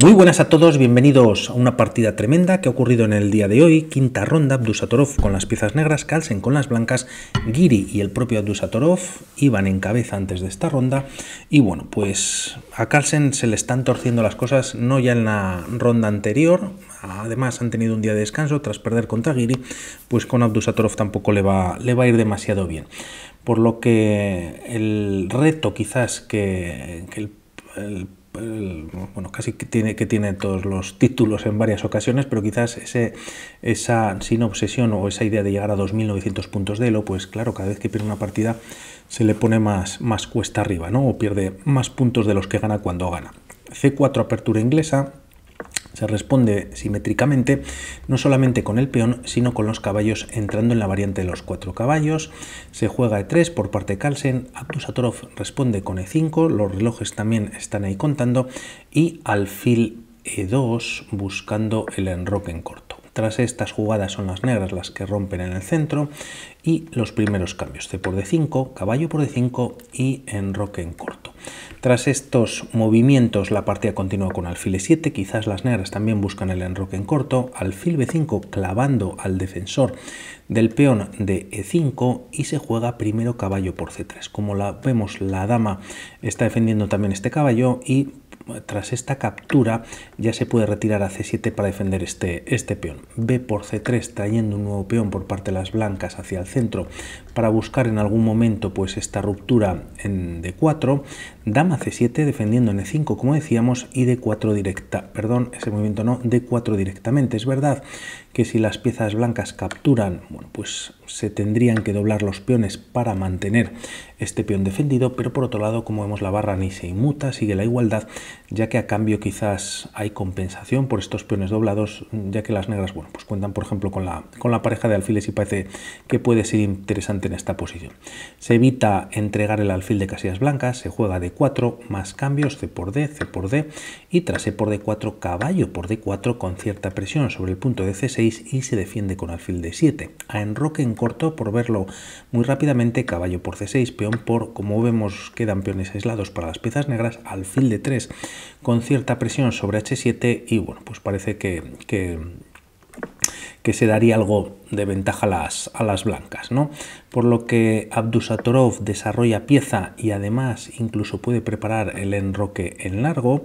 Muy buenas a todos, bienvenidos a una partida tremenda que ha ocurrido en el día de hoy. Quinta ronda, Abdusatorov con las piezas negras, Carlsen con las blancas, Giri y el propio Abdusatorov iban en cabeza antes de esta ronda. Y bueno, pues a Carlsen se le están torciendo las cosas, no ya en la ronda anterior. Además han tenido un día de descanso tras perder contra Giri, pues con Abdusatorov tampoco le va a ir demasiado bien. Por lo que el reto quizás que bueno, casi que tiene todos los títulos en varias ocasiones, pero quizás esa sin obsesión o esa idea de llegar a 2900 puntos de elo, pues claro, cada vez que pierde una partida se le pone más cuesta arriba, ¿no? O pierde más puntos de los que gana cuando gana. C4 apertura inglesa. Se responde simétricamente, no solamente con el peón, sino con los caballos entrando en la variante de los 4 caballos. Se juega E3 por parte de Carlsen, Abdusatorov responde con E5, los relojes también están ahí contando, y alfil E2 buscando el enroque en corto. Tras estas jugadas son las negras las que rompen en el centro y los primeros cambios, C por D5, caballo por D5 y enroque en corto. Tras estos movimientos la partida continúa con alfil E7, quizás las negras también buscan el enroque en corto, alfil B5 clavando al defensor del peón de E5 y se juega primero caballo por C3. Como vemos, la dama está defendiendo también este caballo y tras esta captura ya se puede retirar a C7 para defender este peón. B por C3 trayendo un nuevo peón por parte de las blancas hacia el centro para buscar en algún momento pues esta ruptura en D4. Dama C7 defendiendo en E5 como decíamos y D4 directa, perdón, ese movimiento no, D4 directamente. Es verdad que si las piezas blancas capturan, bueno, pues se tendrían que doblar los peones para mantener este peón defendido, pero por otro lado, como vemos, la barra ni se inmuta, sigue la igualdad, ya que a cambio quizás hay compensación por estos peones doblados, ya que las negras, bueno, pues cuentan por ejemplo con la pareja de alfiles y parece que puede ser interesante en esta posición. Se evita entregar el alfil de casillas blancas, se juega D4, más cambios, C por D y tras E por D4, caballo por D4 con cierta presión sobre el punto de C6 y se defiende con alfil D7. A enroque en corto, por verlo muy rápidamente, caballo por C6, peón por, como vemos, quedan peones aislados para las piezas negras, alfil D3 con cierta presión sobre H7 y bueno, pues parece que se daría algo de ventaja a las blancas, ¿no? Por lo que Abdusatorov desarrolla pieza y además incluso puede preparar el enroque en largo,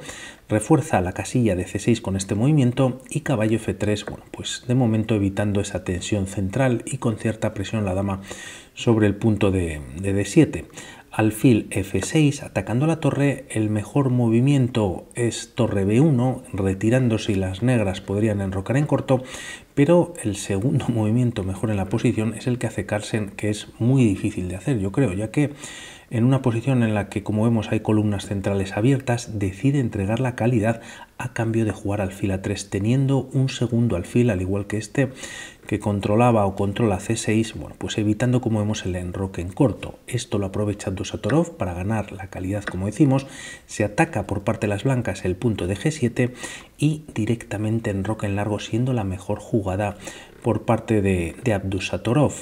refuerza la casilla de C6 con este movimiento y caballo F3, bueno, pues de momento evitando esa tensión central y con cierta presión la dama sobre el punto de D7. Alfil F6, atacando la torre, el mejor movimiento es torre B1, retirándose y las negras podrían enrocar en corto, pero el segundo movimiento mejor en la posición es el que hace Carlsen, que es muy difícil de hacer, yo creo, ya que en una posición en la que, como vemos, hay columnas centrales abiertas, decide entregar la calidad a cambio de jugar alfil A3, teniendo un segundo alfil, al igual que este, que controlaba o controla C6, bueno, pues evitando, como vemos, el enroque en corto. Esto lo aprovecha Abdusatorov para ganar la calidad, como decimos. Se ataca por parte de las blancas el punto de G7 y directamente enroque en largo, siendo la mejor jugada por parte de Abdusatorov.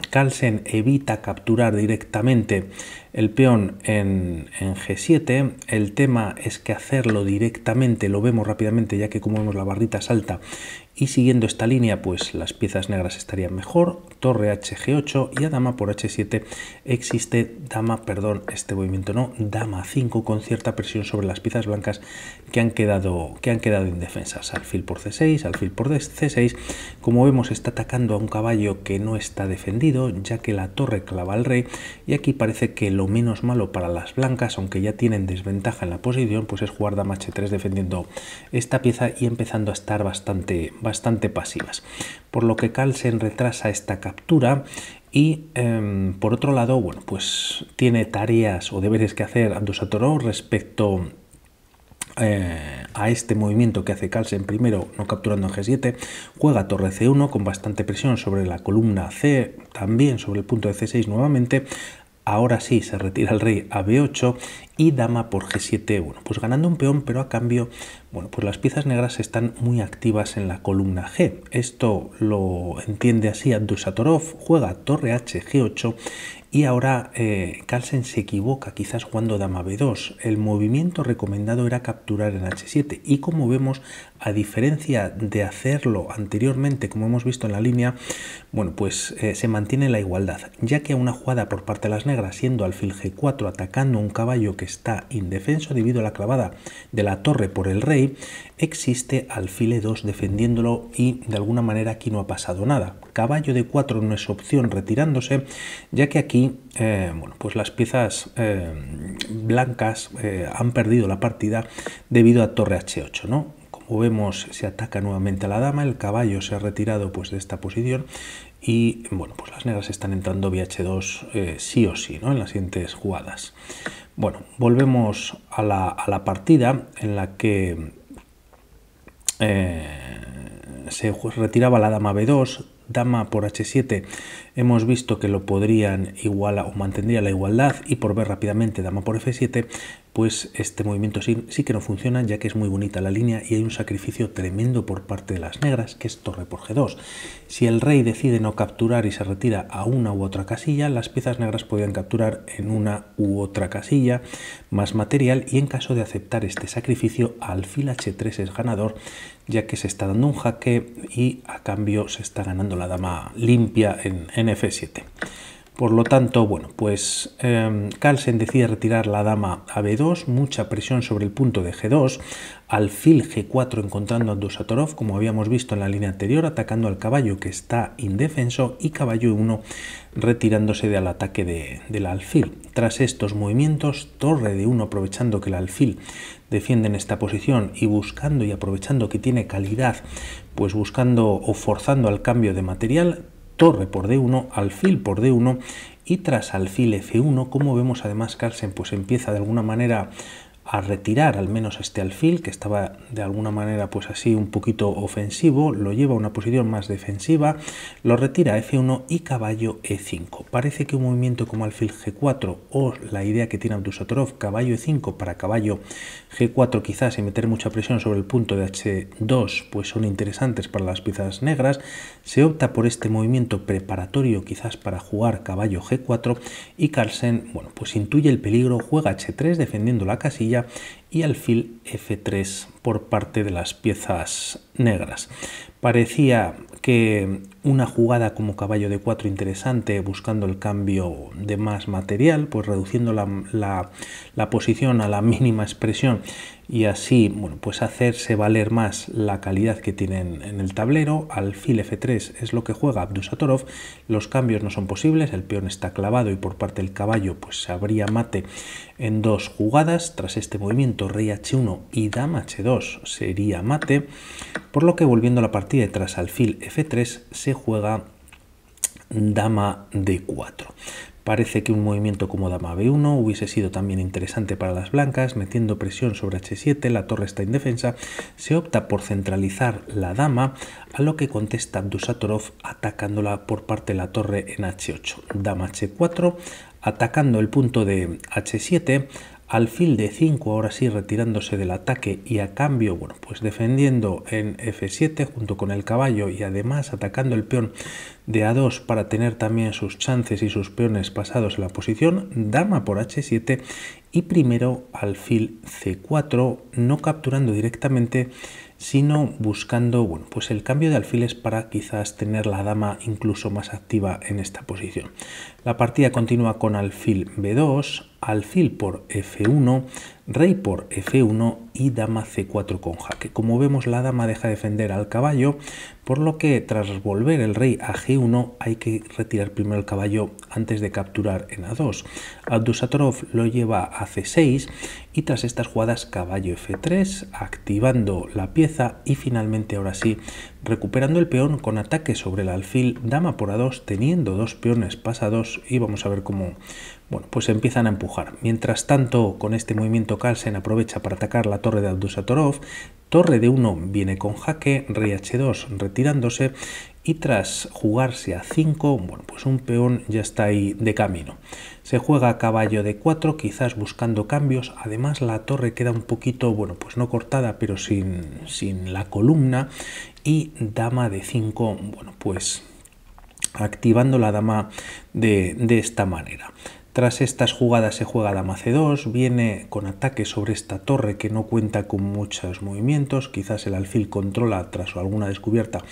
Carlsen evita capturar directamente el peón en G7. El tema es que hacerlo directamente lo vemos rápidamente, ya que como vemos la barrita salta y siguiendo esta línea pues las piezas negras estarían mejor. Torre HG8 y a dama por H7 existe este movimiento no, dama 5 con cierta presión sobre las piezas blancas que han quedado indefensas. Alfil por C6, alfil por C6. Como vemos está atacando a un caballo que no está defendido, ya que la torre clava al rey y aquí parece que lo menos malo para las blancas, aunque ya tienen desventaja en la posición, pues es jugar dama H3 defendiendo esta pieza y empezando a estar bastante pasivas. Por lo que Carlsen retrasa esta captura y por otro lado, bueno, pues tiene tareas o deberes que hacer Abdusatorov respecto a este movimiento que hace Carlsen primero no capturando en G7, juega torre C1 con bastante presión sobre la columna C, también sobre el punto de C6 nuevamente. Ahora sí se retira el rey a B8 y dama por G7, bueno, pues ganando un peón, pero a cambio, bueno, pues las piezas negras están muy activas en la columna G. Esto lo entiende así Abdusattorov, juega torre H, G8, y ahora Carlsen se equivoca, quizás jugando dama B2. El movimiento recomendado era capturar en H7 y como vemos, a diferencia de hacerlo anteriormente, como hemos visto en la línea, bueno, pues se mantiene la igualdad, ya que a una jugada por parte de las negras, siendo alfil G4 atacando un caballo que está indefenso debido a la clavada de la torre por el rey, existe alfil E2 defendiéndolo y de alguna manera aquí no ha pasado nada. Caballo D4 no es opción retirándose, ya que aquí bueno, pues las piezas blancas han perdido la partida debido a torre H8, ¿no? Como vemos, se ataca nuevamente a la dama, el caballo se ha retirado pues de esta posición y bueno, pues las negras están entrando vía H2 sí o sí, ¿no? En las siguientes jugadas. Bueno, volvemos a la partida en la que se retiraba la dama B2, dama por H7, hemos visto que lo podrían igualar o mantendría la igualdad, y por ver rápidamente dama por F7, pues este movimiento sí que no funciona, ya que es muy bonita la línea y hay un sacrificio tremendo por parte de las negras, que es torre por G2. Si el rey decide no capturar y se retira a una u otra casilla, las piezas negras podrían capturar en una u otra casilla más material, y en caso de aceptar este sacrificio, alfil H3 es ganador, ya que se está dando un jaque y a cambio se está ganando la dama limpia en F7. Por lo tanto, bueno, pues Carlsen decide retirar la dama a B2, mucha presión sobre el punto de G2, alfil G4 encontrando a Abdusattorov, como habíamos visto en la línea anterior, atacando al caballo que está indefenso, y caballo E1 retirándose del ataque del alfil. Tras estos movimientos, torre D1 aprovechando que el alfil defiende en esta posición y buscando y aprovechando que tiene calidad, pues buscando o forzando al cambio de material, torre por D1, alfil por D1, y tras alfil F1, como vemos además Carlsen pues empieza de alguna manera a retirar al menos este alfil, que estaba de alguna manera pues así un poquito ofensivo, lo lleva a una posición más defensiva, lo retira a F1 y caballo E5. Parece que un movimiento como alfil G4 o la idea que tiene Abdusattorov, caballo E5 para caballo G4 quizás y meter mucha presión sobre el punto de H2, pues son interesantes para las piezas negras. Se opta por este movimiento preparatorio quizás para jugar caballo G4 y Carlsen, bueno, pues intuye el peligro, juega H3 defendiendo la casilla y alfil F3 por parte de las piezas negras. Parecía que una jugada como caballo D4 interesante, buscando el cambio de más material, pues reduciendo la posición a la mínima expresión y así, bueno, pues hacerse valer más la calidad que tienen en el tablero. Alfil F3 es lo que juega Abdusattorov, los cambios no son posibles, el peón está clavado y por parte del caballo pues se habría mate en dos jugadas. Tras este movimiento, rey H1 y dama H2 sería mate, por lo que volviendo a la partida tras alfil F3 se juega dama D4. Parece que un movimiento como dama B1 hubiese sido también interesante para las blancas, metiendo presión sobre H7, la torre está indefensa, se opta por centralizar la dama, a lo que contesta Abdusattorov atacándola por parte de la torre en H8. Dama H4, atacando el punto de H7, alfil D5, ahora sí retirándose del ataque y a cambio, bueno, pues defendiendo en F7 junto con el caballo y además atacando el peón de A2 para tener también sus chances y sus peones pasados en la posición, dama por H7 y primero alfil C4, no capturando directamente, sino buscando, bueno, pues el cambio de alfiles para quizás tener la dama incluso más activa en esta posición. La partida continúa con alfil B2, alfil por F1, rey por F1 y dama C4 con jaque. Como vemos, la dama deja de defender al caballo, por lo que tras volver el rey a G1 hay que retirar primero el caballo antes de capturar en A2. Abdusattorov lo lleva a C6 y tras estas jugadas caballo F3, activando la pieza y finalmente ahora sí recuperando el peón con ataque sobre el alfil, dama por A2 teniendo dos peones pasados, y vamos a ver cómo, bueno, pues empiezan a empujar. Mientras tanto, con este movimiento Carlsen aprovecha para atacar la torre de Abdusattorov, torre D1 viene con jaque, rey H2 retirándose y tras jugarse a 5, bueno, pues un peón ya está ahí de camino. Se juega caballo de 4, quizás buscando cambios. Además la torre queda un poquito, bueno, pues no cortada, pero sin la columna. Y dama de 5, bueno, pues activando la dama de esta manera. Tras estas jugadas se juega dama c2, viene con ataque sobre esta torre que no cuenta con muchos movimientos, quizás el alfil controla tras alguna descubierta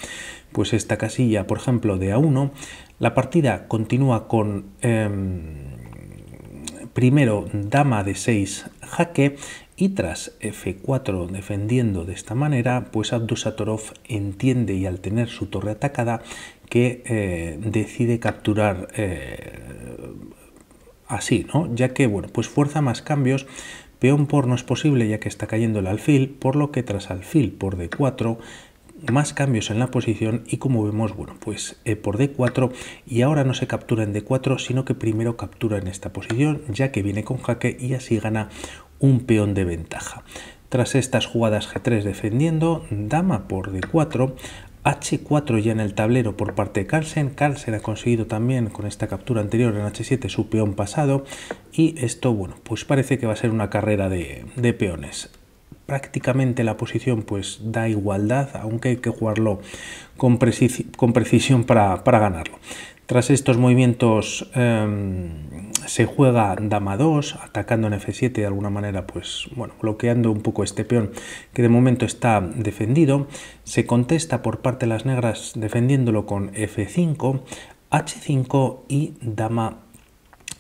pues esta casilla, por ejemplo, de a1. La partida continúa con primero dama de 6 jaque, y tras f4 defendiendo de esta manera, pues Abdusattorov entiende, y al tener su torre atacada, que decide capturar así, ¿no? Ya que, bueno, pues fuerza más cambios. Peón por no es posible ya que está cayendo el alfil, por lo que tras alfil por d4, más cambios en la posición, y como vemos, bueno, pues por d4, y ahora no se captura en d4, sino que primero captura en esta posición, ya que viene con jaque, y así gana un peón de ventaja. Tras estas jugadas g3 defendiendo, dama por d4, h4 ya en el tablero por parte de Carlsen. Carlsen ha conseguido también con esta captura anterior en h7 su peón pasado, y esto, bueno, pues parece que va a ser una carrera de peones. Prácticamente la posición pues da igualdad, aunque hay que jugarlo con precisión para ganarlo. Tras estos movimientos se juega dama 2, atacando en f7 de alguna manera, pues bueno, bloqueando un poco este peón que de momento está defendido. Se contesta por parte de las negras defendiéndolo con f5, h5 y dama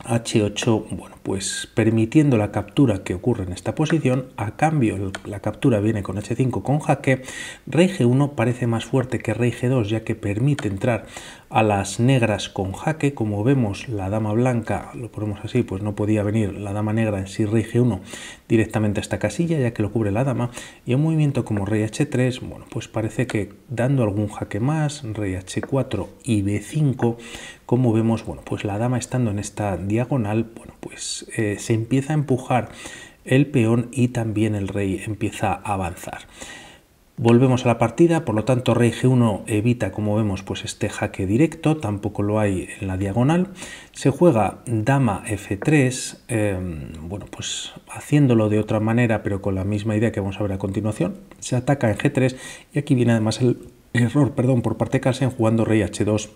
h8, bueno, pues permitiendo la captura que ocurre en esta posición. A cambio la captura viene con h5 con jaque. Rey g1 parece más fuerte que rey g2, ya que permite entrar a las negras con jaque. Como vemos, la dama blanca, lo ponemos así, pues no podía venir la dama negra en sí rey g1 directamente a esta casilla, ya que lo cubre la dama. Y un movimiento como rey h3, bueno, pues parece que dando algún jaque más, rey h4 y b5, como vemos, bueno, pues la dama estando en esta diagonal, bueno, pues se empieza a empujar el peón y también el rey empieza a avanzar. Volvemos a la partida, por lo tanto rey g1 evita, como vemos, pues este jaque directo, tampoco lo hay en la diagonal. Se juega dama f3, bueno, pues haciéndolo de otra manera, pero con la misma idea que vamos a ver a continuación. Se ataca en g3 y aquí viene además el error, perdón, por parte de Carlsen jugando rey h2,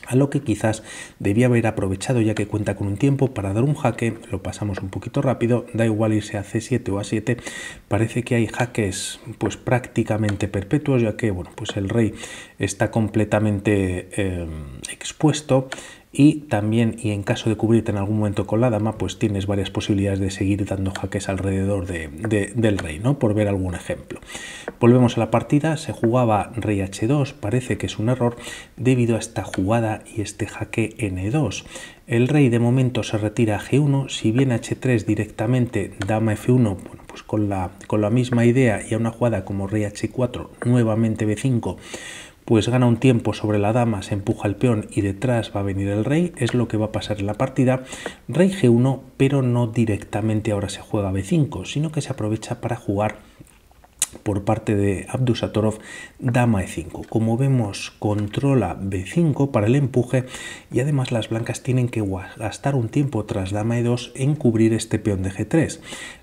a lo que quizás debía haber aprovechado, ya que cuenta con un tiempo para dar un jaque. Lo pasamos un poquito rápido, da igual irse a c7 o a 7, parece que hay jaques pues prácticamente perpetuos, ya que bueno, pues el rey está completamente expuesto. Y también, y en caso de cubrirte en algún momento con la dama, pues tienes varias posibilidades de seguir dando jaques alrededor del rey, ¿no? Por ver algún ejemplo. Volvemos a la partida, se jugaba rey h2, parece que es un error debido a esta jugada y este jaque n2. El rey de momento se retira a g1, si viene h3 directamente, dama f1, bueno, pues con la misma idea y a una jugada como rey h4, nuevamente b5, pues gana un tiempo sobre la dama, se empuja el peón y detrás va a venir el rey, es lo que va a pasar en la partida. Rey g1, pero no directamente ahora se juega b5, sino que se aprovecha para jugar por parte de Abdusattorov dama e5. Como vemos, controla b5 para el empuje, y además las blancas tienen que gastar un tiempo tras dama e2 en cubrir este peón de g3.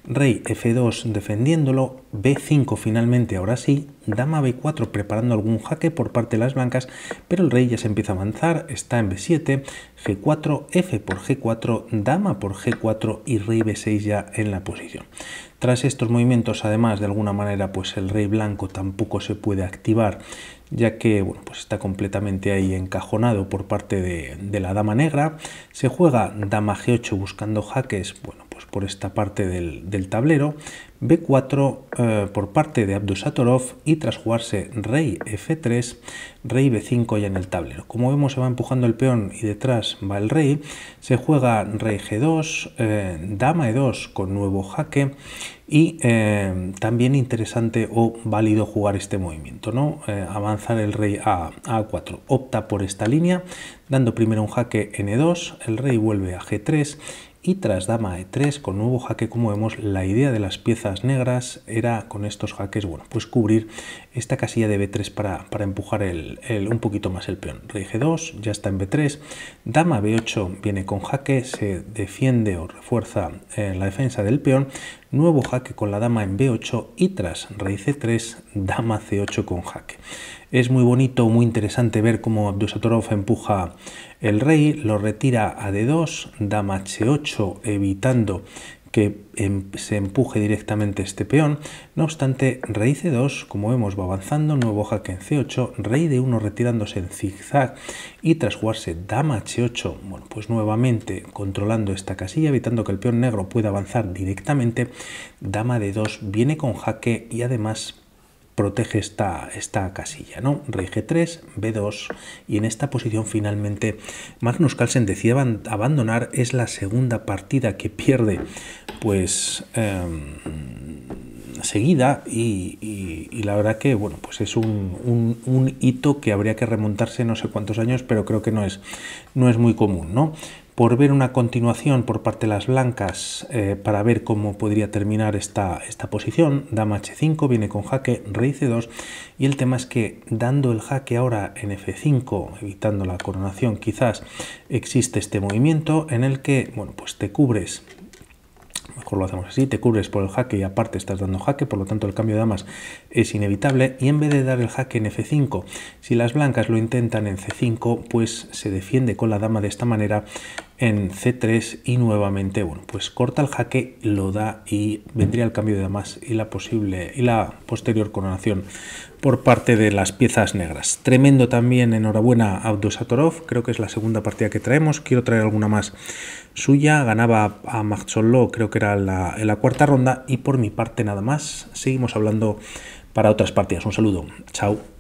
Rey f2 defendiéndolo, b5 finalmente, ahora sí, dama b4 preparando algún jaque por parte de las blancas, pero el rey ya se empieza a avanzar, está en b7, g4, f por g4, dama por g4 y rey b6 ya en la posición. Tras estos movimientos, además, de alguna manera, pues el rey blanco tampoco se puede activar, ya que bueno, pues está completamente ahí encajonado por parte de la dama negra. Se juega dama g8 buscando jaques, bueno, pues por esta parte del tablero. b4 por parte de Abdusattorov, y tras jugarse rey f3, rey b5 ya en el tablero. Como vemos, se va empujando el peón y detrás va el rey. Se juega rey g2, dama e2 con nuevo jaque, y también interesante o válido jugar este movimiento, ¿no? Avanzar el rey a a4. Opta por esta línea, dando primero un jaque n2, el rey vuelve a g3, y tras dama E3 con nuevo jaque. Como vemos, la idea de las piezas negras era con estos jaques, bueno, pues cubrir esta casilla de B3 para empujar un poquito más el peón. Rey G2 ya está en B3, dama B8 viene con jaque, se defiende o refuerza la defensa del peón, nuevo jaque con la dama en B8 y tras rey C3, dama C8 con jaque. Es muy bonito, muy interesante ver cómo Abdusattorov empuja el rey, lo retira a D2, dama H8, evitando que se empuje directamente este peón. No obstante, rey C2, como vemos, va avanzando, nuevo jaque en C8, rey D1 retirándose en zigzag y tras jugarse dama H8, bueno, pues nuevamente controlando esta casilla, evitando que el peón negro pueda avanzar directamente, dama D2 viene con jaque y además protege esta casilla, ¿no? Rey G3, B2 y en esta posición finalmente Magnus Carlsen decide abandonar. Es la segunda partida que pierde pues seguida y la verdad que bueno, pues es un hito que habría que remontarse no sé cuántos años, pero creo que no es muy común, ¿no? Por ver una continuación por parte de las blancas para ver cómo podría terminar esta posición, dama H5 viene con jaque, rey C2 y el tema es que dando el jaque ahora en F5, evitando la coronación quizás, existe este movimiento en el que, bueno, pues te cubres. Mejor lo hacemos así, te cubres por el jaque y aparte estás dando jaque, por lo tanto el cambio de damas es inevitable y en vez de dar el jaque en F5, si las blancas lo intentan en C5, pues se defiende con la dama de esta manera en C3 y nuevamente, bueno, pues corta el jaque, lo da y vendría el cambio de damas y la posterior coronación por parte de las piezas negras. Tremendo también, enhorabuena a Abdusattorov, creo que es la segunda partida que traemos, quiero traer alguna más suya, ganaba a Magdsolov, creo que era en la cuarta ronda y por mi parte nada más, seguimos hablando para otras partidas. Un saludo, chao.